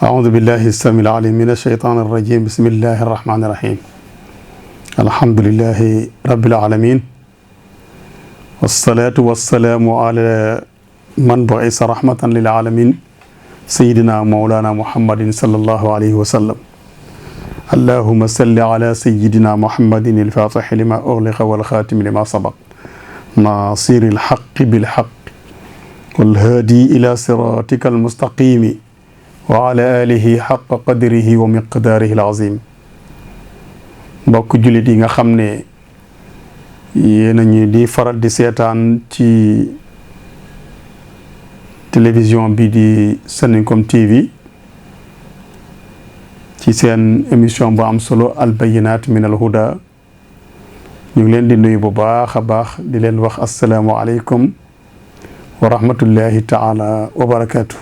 أعوذ بالله السميع العليم من الشيطان الرجيم بسم الله الرحمن الرحيم الحمد لله رب العالمين والصلاة والسلام على من بعث رحمة للعالمين سيدنا مولانا محمد صلى الله عليه وسلم اللهم صل على سيدنا محمد الفاتح لما أغلق والخاتم لما سبق ناصر الحق بالحق والهادي إلى صراطك المستقيم وعلى آله حق قدره ومقداره العظيم mbokk jullit yi nga xam ne yéen a ñu di faral di seetaan ci télévision bi di Seninkom TV ci seen émission bu am solo al bayinat min al huda ñu ngi leen di nuyu bu baax a baax di leen wax assalaamu aleykum wa rahmatullahi taala wa barakatuh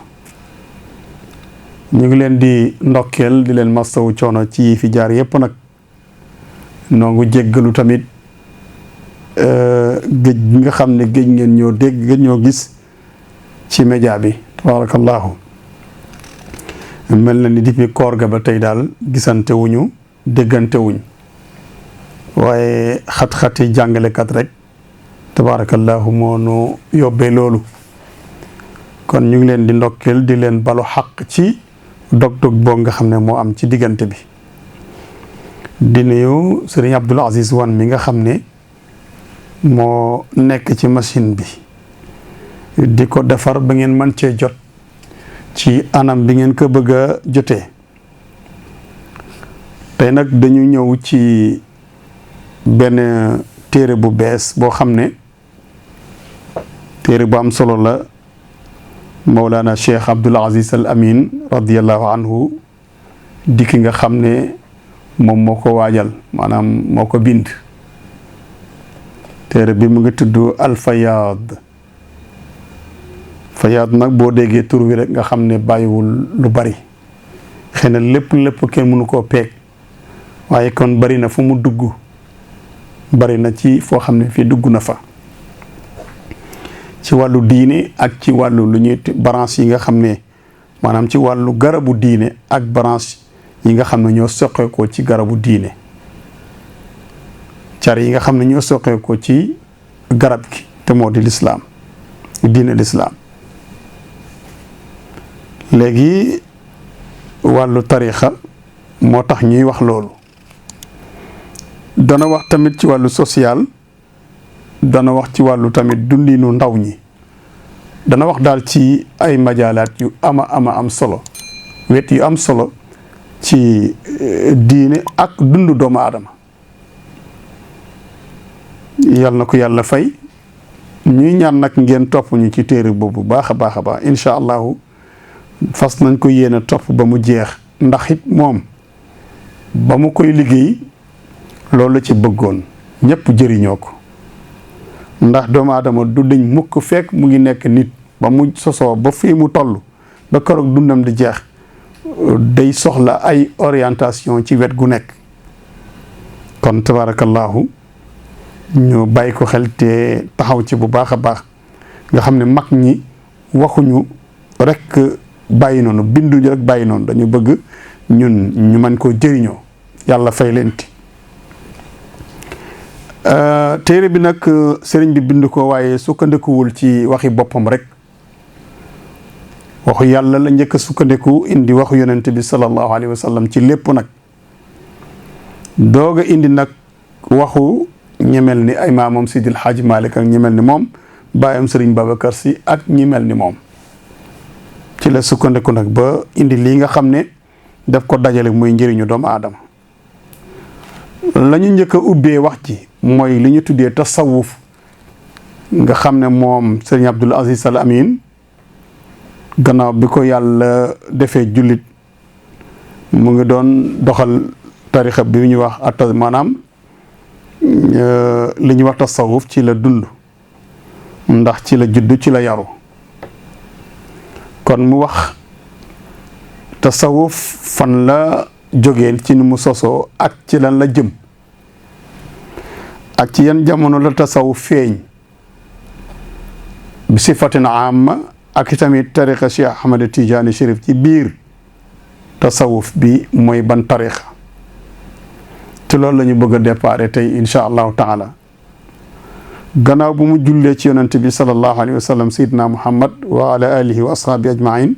ñu ngi leen di ndokkeel di leen mastawu coono ci fi jaar yépp nag noo ngi jéggalu tamit géej gi nga xam ne géej ngeen ñoo dégg géej ñoo gis ci média bi tabarakallahu mel na ni depuis koor ga ba tey daal gisante wuñu déggante wuñ waaye xat-xati jàngalekat rek tabarakallahu moo nu yóbbee loolu kon ñu ngi leen di ndokkeel di leen balu xaq ci dog-dog boo nga xam ne moo am ci diggante bi di nuyu sëriñ Abdul Aziz Wan mi nga xam ne moo nekk ci machine bi di ko defar ba ngeen mën cee jot ci anam bi ngeen ko bëgg a jotee tey nag dañu ñëw ci benn téere bu bees boo xam ne téere bu am solo la Mawlana Cheikh Abdul Aziz Al Amin radiyallahu anhu di ki nga xam ne moom moo ko waajal maanaam moo ko bind téere bi mu ngi tudd Al Fayaad Fayaad nag boo déggee tur wi rek nga xam ne bàyyiwul lu bari xëy na lépp kenn mënu koo peeg waaye kon bari na fu mu dugg bari na ci foo xam ne fii dugg na fa ci wàllu diine ak ci wàllu lu ñuy branche yi nga xam ne maanaam ci wàllu garabu diine ak branche yi nga xam ne ñoo soqeekoo ci garabu diine car yi nga xam ne ñoo soqeekoo ci garab gi te moo di lislaam diine lislaam léegi wàllu tarixa moo tax ñuy wax loolu dana wax tamit ci wàllu social dana wax ci wàllu tamit dundinu ndaw ñi dana wax daal ci ay majaalaat yu am solo wet yu am solo ci diine ak dundu doomu aadama yal na ko yàlla fay ñuy ñaan nag ngeen topp ñu ci téere boobu baax a baax incha allahu fas nañ ko yéene topp ba mu jeex ndax it moom ba mu koy liggéey loolu la ci bëggoon ñëpp jëriñoo ko ndax doomu aadama du dañ mukk fekk mu ngi nekk nit ba mu sosoo ba fii mu toll ba keroog dundam di jeex day soxla ay orientation ci wet gu nekk kon tabarakallahu ñu bàyyi ko xel te taxaw ci bu baax a baax nga xam ne mag ñi waxuñu rek bàyyi noonu binduñu rek bàyyi noonu dañu bëgg ñun ñu mën koo jëriñoo yàlla fay leen ti téere bi nag sëriñ bi bind ko waaye sukkandikuwul ci waxi boppam rek waxu yàlla la njëkk a sukkandiku indi waxu yonent bi sallallahu alayhi wa sallam ci lépp nag doog a indi nag waxu ñemel ni ay maamam Sidil Hadj Malick ak ñemel ni moom baayam sëriñ Babacar Sy ak ñemel ni moom ci la sukkandiku nag ba indi lii nga xam ne daf ko dajale muy njëriñu doomu aadama la ñu njëkk a ubbee wax ji mooy li ñu tuddee tasawuf nga xam ne moom sëriñ Abdul Aziz Al Amin gannaaw bi ko yàlla defee jullit mu ngi doon doxal tarixa bi ñuy wax atta maanaam li ñuy wax tasawuf ci la dund ndax ci la judd ci la yaru kon mu wax tasawuf fan la jógee ci ni mu sosoo ak ci lan la jëm ak ci yan jamono la tasawuf feeñ bi sifatin amma ak tamit tariqa Cheikh Ahmad Tidiane Chérif ci biir tasawuf bi mooy ban tarixa te loolu la ñu bëgg a déparé tey insha allahu taala gannaaw bu mu jullee ci yonante bi sallallahu alayhi wa sallam sayidna muhammad wa ala alihi wa ashaabi ajmain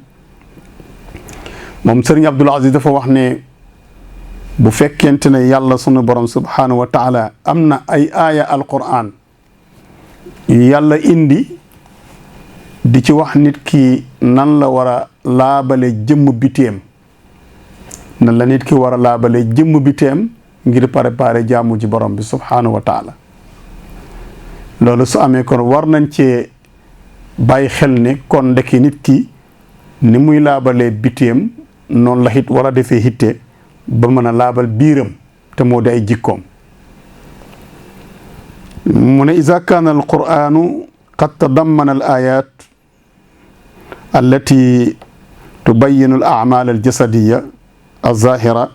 moom sëriñ Abdul Aziz dafa wax ne bu fekkente ne yàlla sunu borom subhanahu wa taala am na ay aaya alquran yàlla indi di ci wax nit ki nan la war a laabale jëmm biteem nan la nit ki war a laabale jëmm biteem ngir préparer jaamu ji borom bi subhanahu wa taala loolu su amee kon war nañ cee bàyyi xel ne kon ndeki nit ki ni muy laabalee biteem noonu la it war a defee hitte ba mën a laabal biiram te moo di ay jikkoom mu ne iza kaana alquranu qad tadammana al ayat allati tubayinu al amal aljasadiya alzahira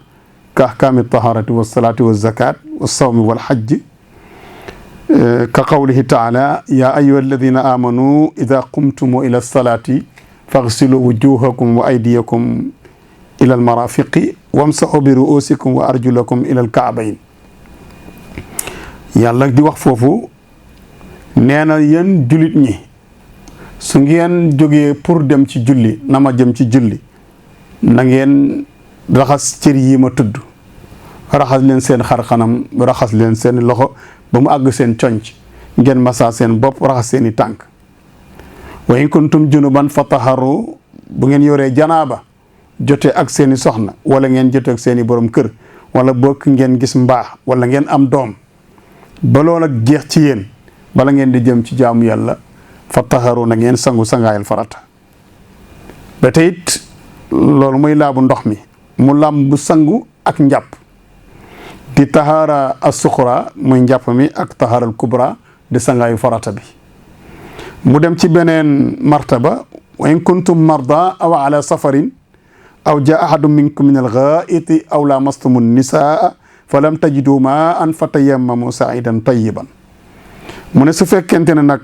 ka ahkami altaharati walsalati walzakat walsawmi walhajji ka qawlihi taala ya ayuha alladina amanu ida qumtum ila alsalati faghsilu wujuhakum wa aydiyakum ila almarafiqi wamsahu bi ruusikum wa arjulakum ila alkaabayn yàlla di wax foofu nee na yéen jullit ñi su ngeen jógee pour dem ci julli na ma jëm ci julli na ngeen raxas cër yi ma tudd raxas leen seen xarxanam raxas leen seen loxo ba mu àgg seen conc ngeen masa seen bopp raxas seeni tànk wa in kuntum junuban fataharu bu ngeen yoree janaaba jote ak seeni soxna wala ngeen jote ak seeni borom kër wala bokk ngeen gis mbaax wala ngeen am doom ba lool ak jeex ci yéen bala ngeen di jëm ci jaamu yàlla fataharu na ngeen sangu sangaayal farata ba tey it loolu mooy laabu ndox mi mu làmb sangu ak njàpp di tahaara as-suxra muy njàpp mi ak tahaaral kubra di sangaayu farata bi mu dem ci beneen martaba wa in kuntum marda aw ala safarin aw jaa ahadun minkum min al-ghaa'iti aw lamastumu nisaa fa lam tajidu maa'an fatayammamu sa'idan tayyiban mu ne su fekkente ne nag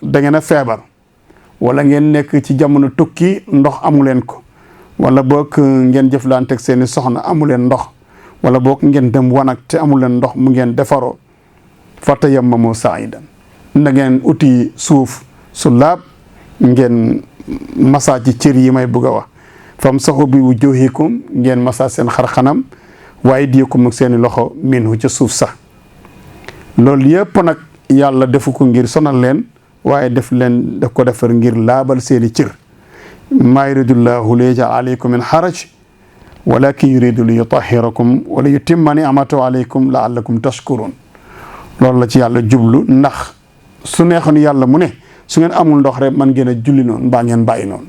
da ngeen a feebar wala ngeen nekk ci jamono tukki ndox amu leen ko wala boog ngeen jëflanteeg seeni soxna amu leen ndox wala boog ngeen dem wanag te amu leen ndox mu ngeen defaroo fatayammamu sa'idan na ngeen uti suuf su laab ngeen massa ci cër yi may bëgg a wax famsahu bi wujuhikum ngeen massa seen xarxanam waaye diyakum ak seeni loxo minhu ca suuf sax loolu yëpp nag yàlla defu ko ngir sonal leen waaye def ko defar ngir laabal seeni cër maa yuridullahu li yaj'ala alaykum min haraj walakin yuridu li yutahhirakum wa li yutimma ni'matahu alaykum la'allakum tashkurun loolu la ci yàlla jublu ndax su neexoon yàlla mu ne su ngeen amul ndox rek man ngeen a julli noonu mbaa ngeen bàyyi noonu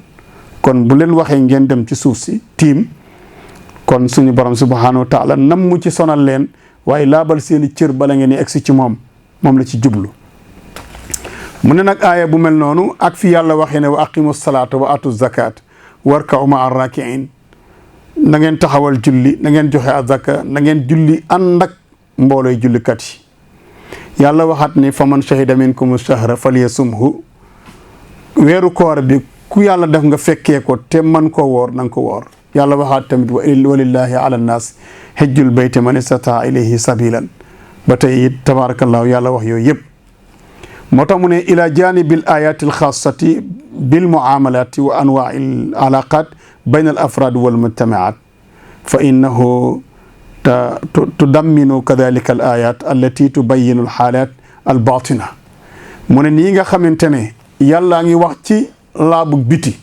kon bu leen waxee ngeen dem ci suuf si tiim kon suñu borom subhanahu wa taala nam mu ci sonal leen waaye laabal seeni cër bala ngeen di egsi ci moom la ci jublu mu ne nag aaya bu mel noonu ak fi yàlla waxee ne wa aqimu salaata wa atu zakat warka'u ma'a raki'in na ngeen taxawal julli na ngeen joxe azaka na ngeen julli ànd ak mboolooy jullikat yi yàlla waxaat ni faman shahida minkum shahra falyasumhu weeru koor bi ku yàlla def nga fekkee ko te man koo woor na nga ko woor yàlla waxaat tamit walillahi ala nnaas hajjul bayti man istataa ilayhi sabilan ba tey it tabarakallahu yàlla wax yooyu yëpp moo tax mu ne ila janibil ayati alxaasati bil muamalati wa anwaai al alaqat bayna al afrad wal mujtamaat fa innahu tudamminu kadalika al ayat allati tubayinu al xaalat al batina mu ne nii nga xamante ne yàllaa ngi wax ci laabu biti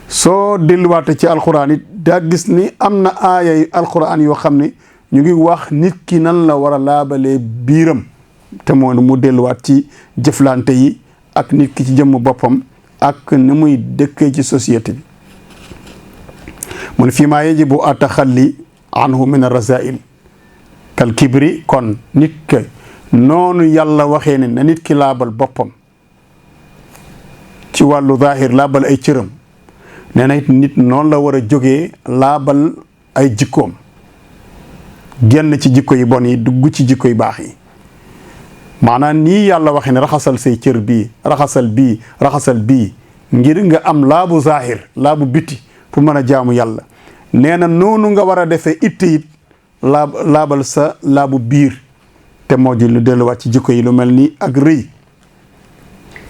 soo delluwaate ci alquran it daa gis ni am na aaya yu alquran yoo xam ne ñu ngi wax nit ki nan la war a laabalee biiram te moo mu delluwaat ci jëflante yi ak nit ki ci jëmm boppam ak ni muy dëkkee ci société bi mu ne fii maa yajibu ataxalli anhu min arrazail kal kibri kon nit ke noonu yàlla waxee ne na nit ki laabal boppam ci wàllu zahir laabal ay cëram nee na it nit noonu la war a jógee laabal ay jikkoom génn ci jikko yi bon yi dugg ci jikko yi baax yi maanaam nii yàlla waxee ne raxasal say cër bii raxasal bii ngir nga am laabu zahir laabu biti pour mën a jaamu yàlla nee na noonu nga war a defee itte it laabal sa laabu biir te moo di lu delluwaat ci jikko yi lu mel ni ak rëy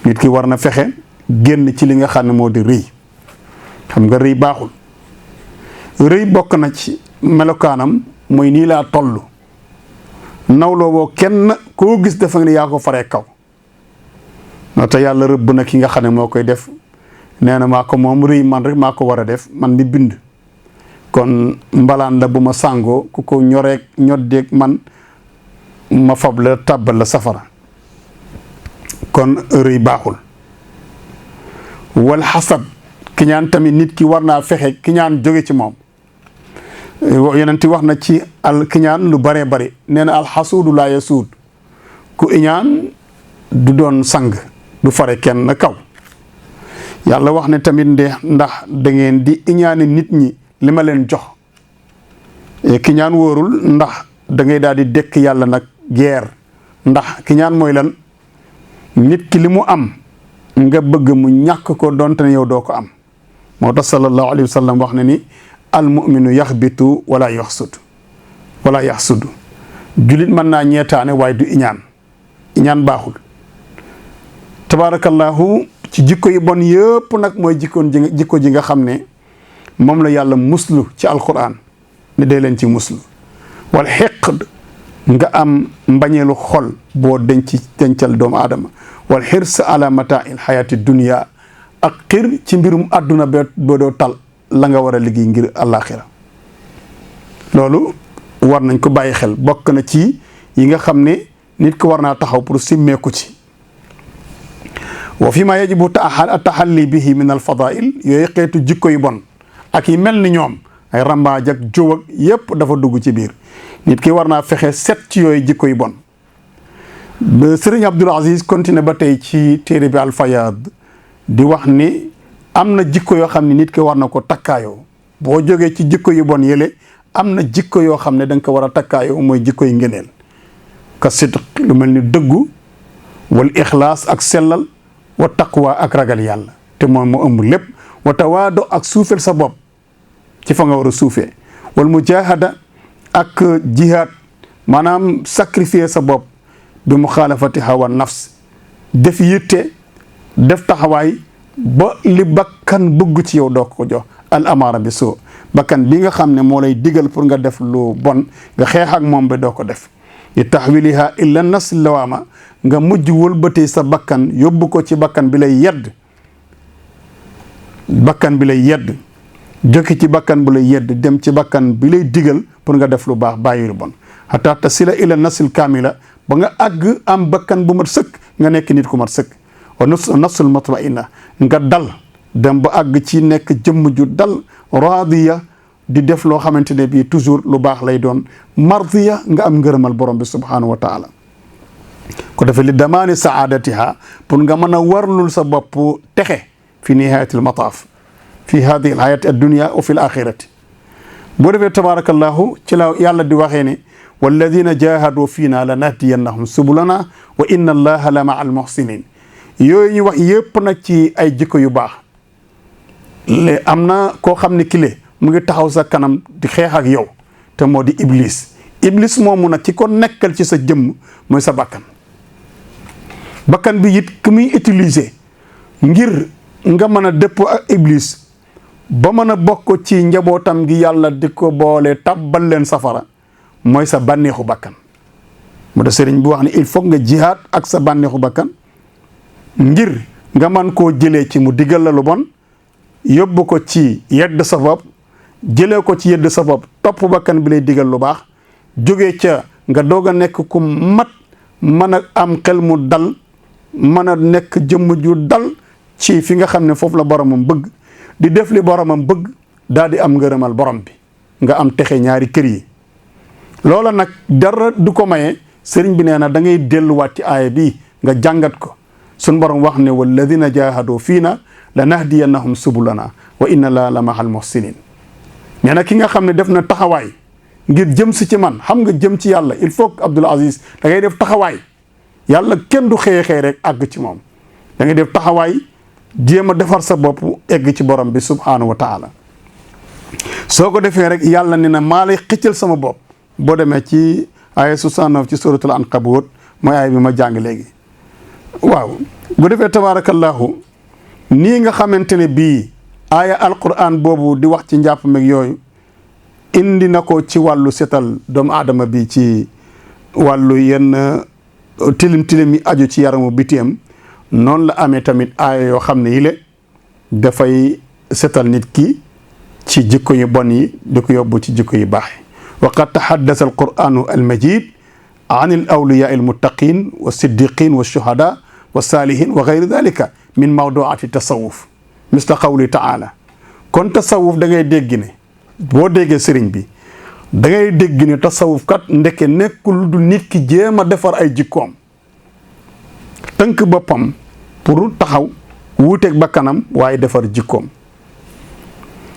nit ki war na fexe génn ci li nga xam ne moo di rëy xam nga rëy baaxul rëy bokk na ci melokaanam mooy nii laa toll nawloo boo kenn koo gis dafa ne yaa ko faree kaw noo te yàlla rëbb na ki nga xam ne moo koy def nee na maa ko moom rëy man rek maa ko war a def man mi bind kon mbalaan la bu ma sàngoo ku ko ñoreeg ñoddeeg man ma fab la tàbbal la safara kon rëy baaxul wal xasad kiñaan tamit nit ki war naa fexe kiñaan jóge ci moom yonent wax na ci al kiñaan lu baree bari nee na alxasuudu laa yasuud ku iñaan du doon sang du fare kenn kaw yàlla wax ne tamit ndax da ngeen di iñaane nit ñi li ma leen jox kiñaan wóorul ndax da ngay daal di dekk yàlla nag geer ndax kiñaan mooy lan nit ki li mu am nga bëgg mu ñàkk ko donte ne yow doo ko am moo tax sallallahu alayhi wa sallam wax ne ni al muminu yaxbitu wala yaxsudu julit mën naa ñeetaane waaye du iñaan baaxul tabaarakallahu ci jikko yi bon yëpp nag mooy jikko ji nga xam ne moom la yàlla muslu ci alquran ne day leen ci muslu wal xiqd nga am mbañeelu xol boo dencal doomu aadama wal xirs ala mataail xayaati dunia ak xir ci mbirum àdduna boo doo tal la nga war a liggéey ngir àllaaxira loolu war nañ ko bàyyi xel bokk na ci yi nga xam ne nit ko war naa taxaw pour simmeeku ci wa fi ma yajibu taxalli bihi min al fadail yooyu xeetu jikko yu bon ak yi mel ni ñoom ay rambaaj ak jóg ak yépp dafa dugg ci biir nit ki war naa fexe set ci yooyu jikko yu bon Sëriñ Abdul Aziz continue ba tey ci téere bi Al Fayaad di wax ni am na jikko yoo xam ne nit ki war na ko takkaayoo boo jógee ci jikko yu bon yële am na jikko yoo xam ne da nga ko war a takkaayoo mooy jikko yu ngëneel ka sidq lu mel ni dëggu wal ixlaas ak sellal wa taqwa ak ragal yàlla te moom mu ëmb lépp wa tawaado ak suufel sa bopp ci fa nga war a suufee wal mujahada ak jihaad maanaam sacrifier sa bopp bi muxaalafati hawa nafs def yitte def taxawaay ba li bakkan bëgg ci yow doo ko jox al amaara bi soo bakkan bi nga xam ne moo lay digal pour nga def lu bon nga xeex ak moom ba doo ko def li taxwiliha illa nas lawaama nga mujj wëlbatee sa bakkan yóbbu ko ci bakkan bi lay yedd jokki ci bakkan bu lay yedd dem ci bakkan bi lay digal pour nga def lu baax bàyyi lu bon hatta tasila ila nasil kaamila ba nga àgg am bakkan bu mat sëkk nga nekk nit ku mat sëkk wa nafsul mutmainna nga dal dem ba àgg ci nekk jëmm ju dal raadiya di def loo xamante ne bii toujours lu baax lay doon mardiya nga am ngërëmal borom bi subhanahu wa taala ko defee li damaani saadatiha pour nga mën a warlul sa bopp texe fi nihayatil mataaf fi hadihi alhayati addunia wa fi l axirati boo defee tabarakallahu ci la yàlla di waxee ne walladina jahadu fiina la nahdiyannahum subulana wa inna allaha la maa almuhsinin yooyu ñu wax yëpp nag ci ay jikko yu baax lé am na koo xam ne kile mu ngi taxaw sa kanam di xeex ak yow te moo di iblis moomu nag ci ko nekkal ci sa jëmm mooy sa bakkan bi it ki muy utiliser ngir nga mën a dëppoo ak iblis ba mën a bokk ci njabootam gi yàlla di ko boole tabbal leen safara mooy sa bànneexu bakkan mu da sëriñ bi wax ne il faut nga jihaad ak sa bànneexu bakkan ngir nga man koo jëlee ci mu digal la lu bon yóbbu ko ci yedd sa bopp jëlee ko ci yedd sa bopp topp bakkan bi lay digal lu baax jógee ca nga doog a nekk ku mat mën a am xel mu dal mën a nekk jëmm ju dal ci fi nga xam ne foofu la boromam bëgg di def li boromam bëgg daal di am ngërëmal borom bi nga am texe ñaari kër yi loola nag dara du ko maye sëriñ bi nee na da ngay delluwaat ci aaya bi nga jàngat ko sun borom wax ne walladina jahadu fiina la nahdiyannahum subulana wa inna laa la mahal muhsinin nee na ki nga xam ne def na taxawaay ngir jëm si ci man xam nga jëm ci yàlla il faut que Abdul Aziz da ngay def taxawaay yàlla kenn du xëy rek àgg ci moom da ngay def taxawaay jéem a defar sa bopp egg ci borom bi subhanahu wa taala soo ko defee rek yàlla ne na maa lay xëccal sama bopp boo demee ci aaya 69 ci suratul Ankabut mooy aaya bi ma jàng léegi. waaw bu defee tabarakallahu nii nga xamante ne bii aaya alquran boobu di wax ci njàpp meg yooyu indi na ko ci wàllu setal doomu aadama bi ci wàllu yenn tilim yi aju ci yaramu bitiyam noonu la amee tamit aaya yoo xam ne yile dafay setal nit ki ci jikko yu bon yi di ko yóbbu ci jikko yu baax yi. wa qad tahaddasa alquranu almajid an al awliya almuttaqin wa siddiqin wa shuhada wa salihin wa gayri dalika min mawduati tasawuf misla qawli taala. kon tasawuf da ngay dégg ne boo déggee sëriñ bi da ngay dégg ne tasawuf kat ndeke nekkul du nit ki jéem a defar ay jikkoom tënk boppam pour taxaw wuuteeg bakkanam waaye defar jikkoom.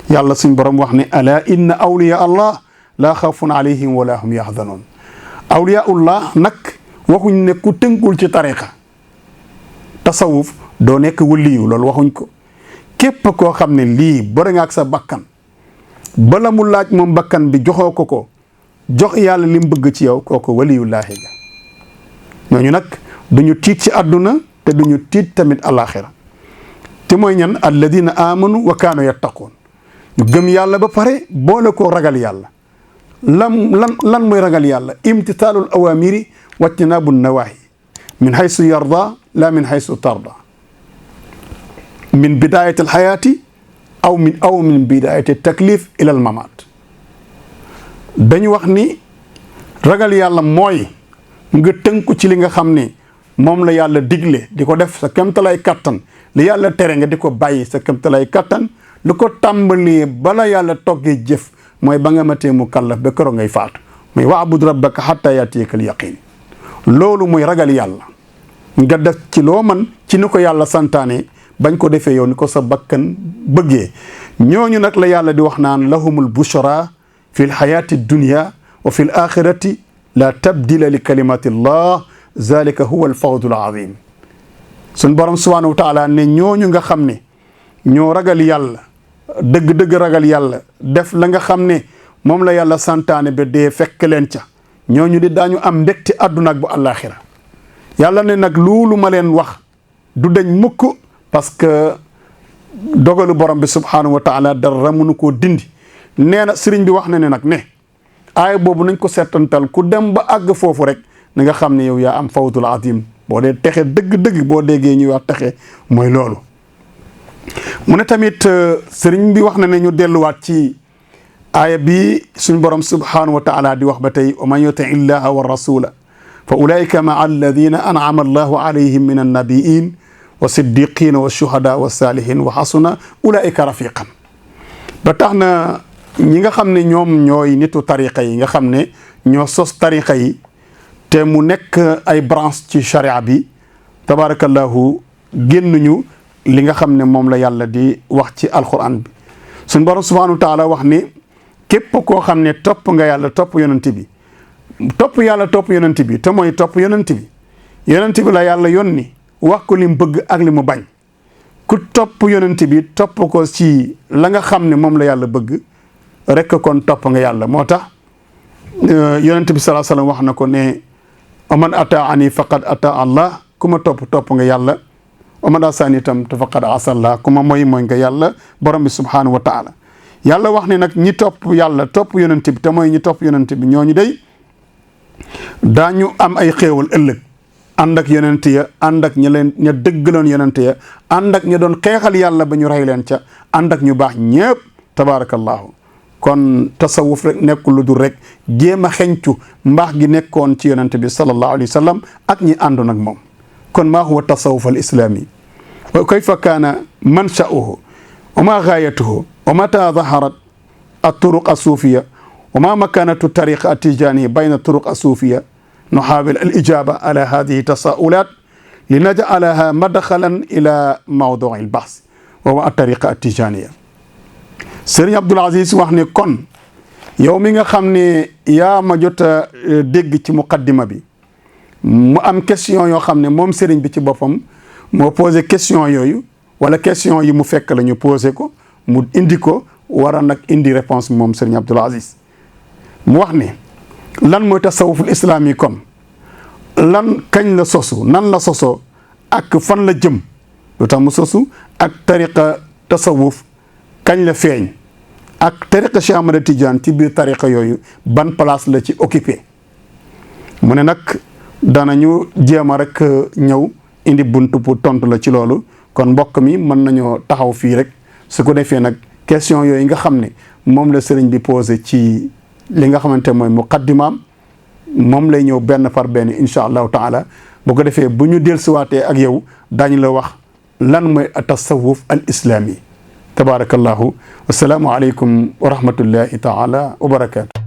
yàlla suñ borom wax ne ala inna awliya allah laa xawfun alayhim wala hum yaxzanoon. awliyaullah nag waxuñ ne ku tënkul ci tariqa tasawuf doo nekk waliyu loolu waxuñ ko. képp koo xam ne lii bëri nga ak sa bakkan bala mu laaj moom bakkan bi joxoo ko jox yàlla li mu bëgg ci yow kooku waliyullaahi ga. ñooñu nag duñu tiit ci àdduna te duñu tiit tamit alaxira te mooy ñan alladina amanu wa kaanu yattaquun ñu gëm yàlla ba pare boole koo ragal yàlla. lan mooy ragal yàlla imtithaalul awamiri wajtinaabu nawaahi min haysu yarda la min haysu tarda min bidayati alxayaati aw min bidayati taklif ila al mamaat. dañu wax ni ragal yàlla mooy nga tënku ci li nga xam ne moom la yàlla digle di ko def sa kéemtalaay kattan li yàlla tere nga di ko bàyyi sa kéemtalaay kattan lu ko tàmbalee bala yàlla toggee jëf mooy ba nga matee mu kallaf ba keroog ngay faatu mooy waabud rabbaka xatta yatiyakal yaqin. loolu mooy ragal yàlla nga def ci loo man ci ni ko yàlla santaane bañ ko defee yow ni ko sa bakkan bëggee. ñooñu nag la yàlla di wax naan lahumul bushra fi l xayaati dunya wa fi l axirati la tabdila li kalimati llah zalika huwa alfawdu alazim. suñ borom subhanahu wa taala ne ñooñu nga xam ne ñoo ragal yàlla dëgg-dëgg ragal yàlla def la nga xam ne moom la yàlla santaane ba dee fekk leen ca ñooñu di daañu am mbégte àdduna ak bu àllaaxira. yàlla ne nag loolu ma leen wax du dañ mukk parce que dogalu borom bi subhanahu wa taala dara mënu koo dindi. nee na sëriñ bi wax na ne nag ne aaya boobu nañ ko settantal ku dem ba àgg foofu rek na nga xam ne yow yaa am fawdul azim boo dee texe dëgg-dëgg boo déggee ñuy wax texe mooy loolu. mu ne tamit sëriñ bi wax na ne ñu delluwaat ci aaya bi suñ borom subhanahu wa taala di wax ba tey wa man yuti illaha wa rasula fa ulaika maa alladina an'ama allahu alayhim min annabiin wa siddiqina wa shuhada wa salihin wa hasuna ulaika rafiqan. ba tax na ñi nga xam ne ñoom ñooy nitu tariqa yi nga xam ne ñoo sos tariqa yi te mu nekk ay branche ci charia bi tabarakallahu génnuñu li nga xam ne moom la yàlla di wax ci alquran bi. suñ borom subhanahu wa taala wax ni képp koo xam ne topp nga yàlla topp yonent bi topp yàlla topp yonent bi te mooy topp yonent bi la yàlla yónni wax ko li mu bëgg ak li mu bañ. ku topp yonent bi topp ko ci la nga xam ne moom la yàlla bëgg rek kon topp nga yàlla. moo tax yonent bi sallallahu alayhi wasallam wax na ko ne man ataani faqad ata allah ku ma topp nga yàlla wa man asaani itam faqad asallah ku ma mooy nga yàlla borom bi subhanahu wa taala. yàlla wax ne nag ñi topp yàlla topp yonent bi te mooy ñi topp yonent bi ñooñu day daañu am ay xéewal ëllëg ànd ak yonent ya ànd ak ña dëggaloon yonent ya ànd ak ña doon xeexal yàlla ba ñu rey leen ca ànd ak ñu baax ñëpp tabarakallahu. kon tasawuf rek nekkul lu dul rek jéem a xeñcu mbaax gi nekkoon ci yonent bi sallallahu alayhi wa sallam ak ñi àndoon ak moom. kon maa huwa tasawuf al islami wa kayfa kaana mansha'uhu wa ma gaayatuhu wa mata zaharat at-turuq as-suufiya wa ma makanatu tariq at-tijani bayna turuq as-suufiya nuxaawil al-ijaaba ala hadihi tasaa'ulaat linaj'alaha madxalan ila mawdu'i al-bahs wa huwa at-tariqa at-tijaniya. Sëriñ Abdul Aziz wax ne kon yow mi nga xam ne yaa ma jot a dégg ci muqaddima bi mu am question yoo xam ne moom sëriñ bi ci boppam moo posé question yooyu wala question yi mu fekk la ñu posé ko mu indi ko war a nag indi réponse moom Serigne Abdoul Aziz mu wax ni lan mooy tasawuful islaam yi kon lan kañ la sosu nan la sosoo ak fan la jëm lu tax mu sosu ak tariqa tasawuf kañ la feeñ ak tariqa Cheikh Ahmada Tidiane ci biir tariqa yooyu ban place la ci occupé mu ne nag danañu jéem a rek ñëw indi buntu pour tontu la ci loolu kon mbokk mi mën nañoo taxaw fii rek su ko defee nag question yooyu nga xam ne moom la sëriñ bi posé ci li nga xamante mooy muqaddimaam moom lay ñëw benn par benn incha allahu taala bu ko defee bu ñu dellusiwaatee ak yow daañu la wax lan mooy tasawuf al islami tabarakallahu wasalaamu aleykum wa rahmatullahi taala wa barakaatu